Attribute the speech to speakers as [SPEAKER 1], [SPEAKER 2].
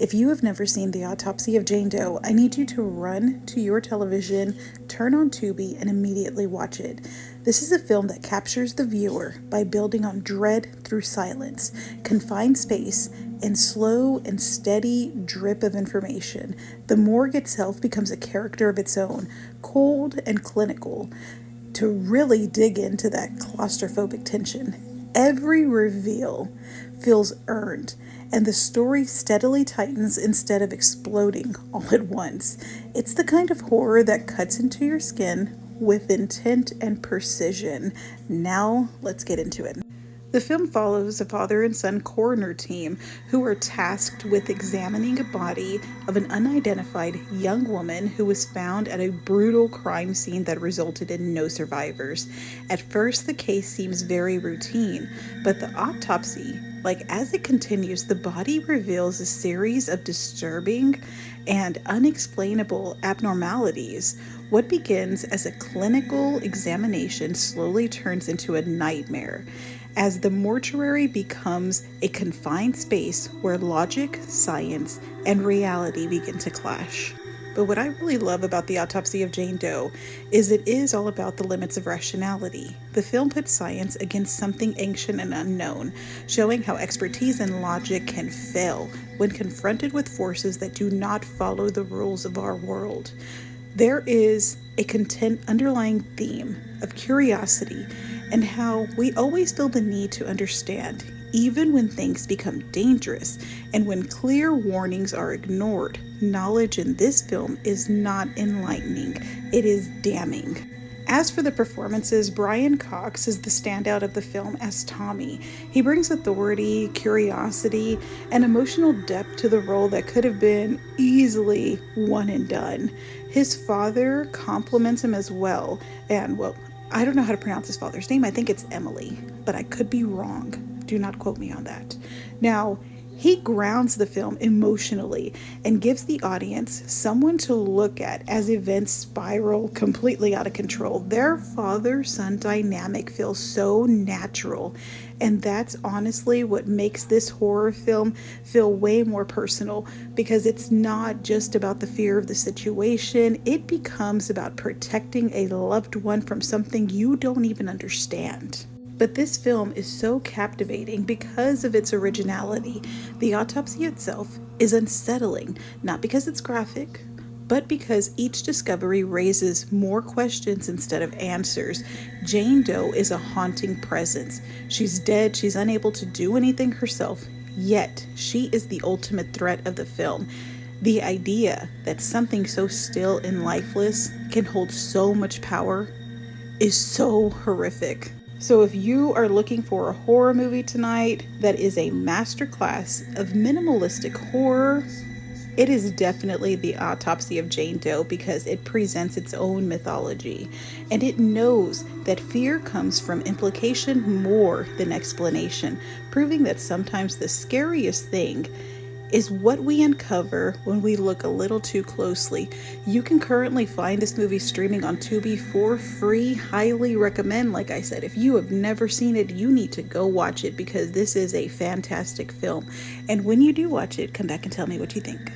[SPEAKER 1] If you have never seen The Autopsy of Jane Doe, I need you to run to your television, turn on Tubi, and immediately watch it. This is a film that captures the viewer by building on dread through silence, confined space, and slow and steady drip of information. The morgue itself becomes a character of its own, cold and clinical, to really dig into that claustrophobic tension. Every reveal feels earned, and the story steadily tightens instead of exploding all at once. It's the kind of horror that cuts into your skin with intent and precision. Now, let's get into it. The film follows a father and son coroner team who are tasked with examining a body of an unidentified young woman who was found at a brutal crime scene that resulted in no survivors. At first, the case seems very routine, but the autopsy, as it continues, the body reveals a series of disturbing and unexplainable abnormalities. What begins as a clinical examination slowly turns into a nightmare, as the mortuary becomes a confined space where logic, science, and reality begin to clash. But what I really love about The Autopsy of Jane Doe is it is all about the limits of rationality. The film puts science against something ancient and unknown, showing how expertise and logic can fail when confronted with forces that do not follow the rules of our world. There is a content underlying theme of curiosity and how we always feel the need to understand, even when things become dangerous and when clear warnings are ignored. Knowledge in this film is not enlightening, it is damning. As for the performances, Brian Cox is the standout of the film as Tommy. He brings authority, curiosity, and emotional depth to the role that could have been easily one and done. His father compliments him as well, and I don't know how to pronounce his father's name. I think it's Emily, but I could be wrong. Do not quote me on that. Now, he grounds the film emotionally and gives the audience someone to look at as events spiral completely out of control. Their father-son dynamic feels so natural, and that's honestly what makes this horror film feel way more personal, because it's not just about the fear of the situation. It becomes about protecting a loved one from something you don't even understand. But this film is so captivating because of its originality. The autopsy itself is unsettling, not because it's graphic, but because each discovery raises more questions instead of answers. Jane Doe is a haunting presence. She's dead, she's unable to do anything herself, yet she is the ultimate threat of the film. The idea that something so still and lifeless can hold so much power is so horrific. So if you are looking for a horror movie tonight that is a masterclass of minimalistic horror, it is definitely The Autopsy of Jane Doe, because it presents its own mythology, and it knows that fear comes from implication more than explanation, proving that sometimes the scariest thing is what we uncover when we look a little too closely. You can currently find this movie streaming on Tubi for free. Highly recommend. Like I said, if you have never seen it, you need to go watch it, because this is a fantastic film. And when you do watch it, come back and tell me what you think.